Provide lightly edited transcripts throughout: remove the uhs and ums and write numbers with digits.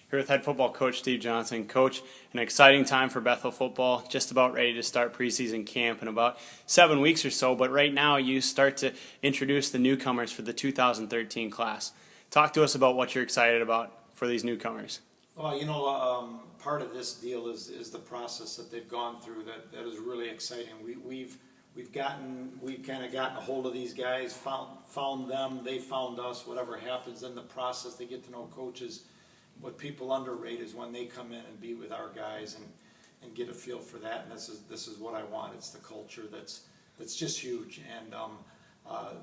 Here with head football coach Steve Johnson. Coach, an exciting time for Bethel football, just about ready to start preseason camp in about 7 weeks or so, but right now you start to introduce the newcomers for the 2013 class. Talk to us about what you're excited about for these newcomers. Well, part of this deal is the process that they've gone through that is really exciting. We've kind of gotten a hold of these guys, found them, they found us. Whatever happens in the process, they get to know coaches. What people underrate is when they come in and be with our guys and get a feel for that. And this is what I want. It's the culture that's just huge. And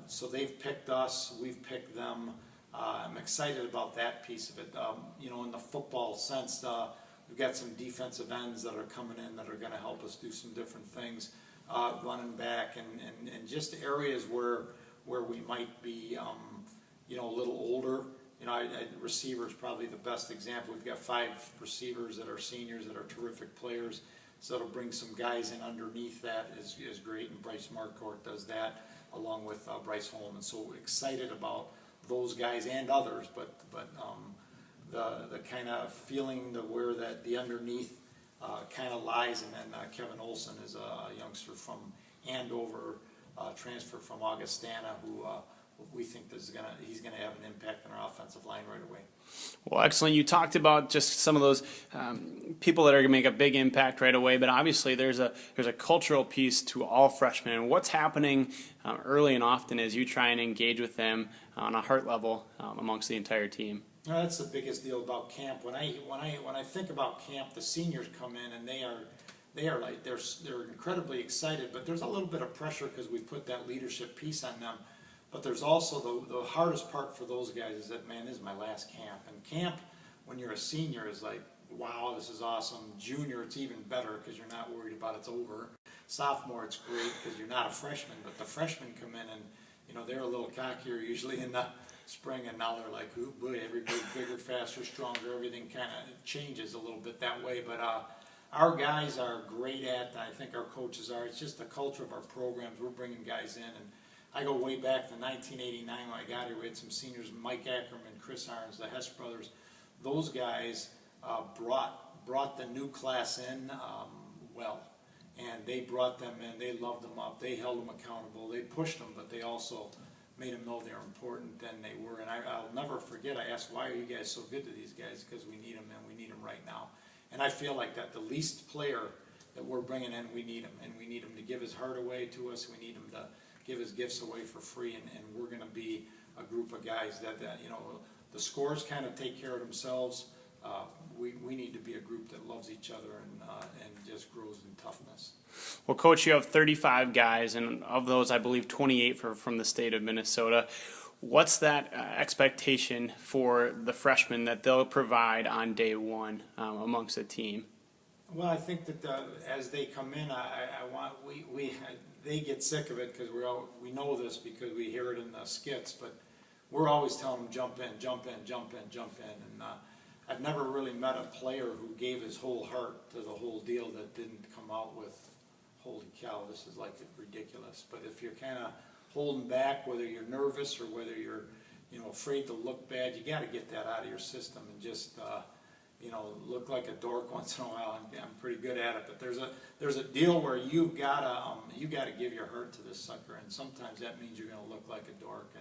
so they've picked us, we've picked them. I'm excited about that piece of it. In the football sense, we've got some defensive ends that are coming in that are going to help us do some different things, running back and just areas where we might be, a little older. Receiver is probably the best example. We've got 5 receivers that are seniors that are terrific players. So it'll bring some guys in underneath that is great. And Bryce Marcourt does that along with Bryce Holman. So excited about those guys and others. But the kind of feeling where the underneath kind of lies. And then Kevin Olson is a youngster from Andover, transfer from Augustana, who we think he's going to have an impact on our offensive line right away. Well, excellent. You talked about just some of those people that are going to make a big impact right away, but obviously there's a cultural piece to all freshmen. And what's happening early and often as you try and engage with them on a heart level amongst the entire team? That's the biggest deal about camp. When I think about camp, the seniors come in and they're incredibly excited, but there's a little bit of pressure because we put that leadership piece on them. But there's also the hardest part for those guys is that, man, this is my last camp. And camp, when you're a senior, is like, wow, this is awesome. Junior, it's even better because you're not worried about it's over. Sophomore, it's great because you're not a freshman. But the freshmen come in and, they're a little cockier usually in the spring. And now they're like, ooh, boy, everybody's bigger, faster, stronger. Everything kind of changes a little bit that way. But our guys are great at, I think our coaches are. It's just the culture of our programs. We're bringing guys in. And I go way back to 1989 when I got here. We had some seniors, Mike Ackerman, Chris Arns, the Hess brothers. Those guys brought the new class in and they brought them in. They loved them up. They held them accountable. They pushed them, but they also made them know they're important than they were. And I'll never forget, I asked, why are you guys so good to these guys? Because we need them, and we need them right now. And I feel like that the least player that we're bringing in, we need him. And we need him to give his heart away to us. We need him to give his gifts away for free, and we're going to be a group of guys that the scores kind of take care of themselves. We need to be a group that loves each other and just grows in toughness. Well, Coach, you have 35 guys, and of those, I believe 28 from the state of Minnesota. What's that expectation for the freshmen that they'll provide on day one amongst the team? Well, I think that as they come in, they get sick of it because we know this because we hear it in the skits, but we're always telling them jump in, jump in, jump in, jump in. And I've never really met a player who gave his whole heart to the whole deal that didn't come out with, holy cow, this is like ridiculous. But if you're kind of holding back, whether you're nervous or whether you're afraid to look bad, you got to get that out of your system and just look like a dork once in a while. I'm pretty good at it, but there's a deal where you gotta give your heart to this sucker, and sometimes that means you're gonna look like a dork.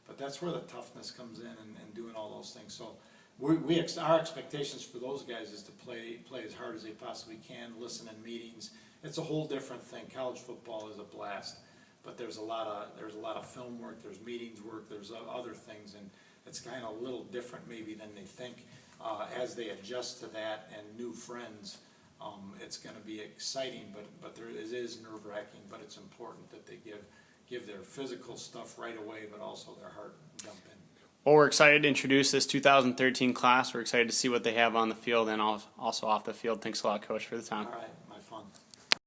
But that's where the toughness comes in and doing all those things. So our expectations for those guys is to play as hard as they possibly can, listen in meetings. It's a whole different thing. College football is a blast, but there's a lot of film work, there's meetings work, there's other things, and it's kind of a little different maybe than they think. As they adjust to that and new friends, it's going to be exciting, but it is nerve-wracking, but it's important that they give their physical stuff right away, but also their heart jump in. Well, we're excited to introduce this 2013 class. We're excited to see what they have on the field and also off the field. Thanks a lot, Coach, for the time. All right.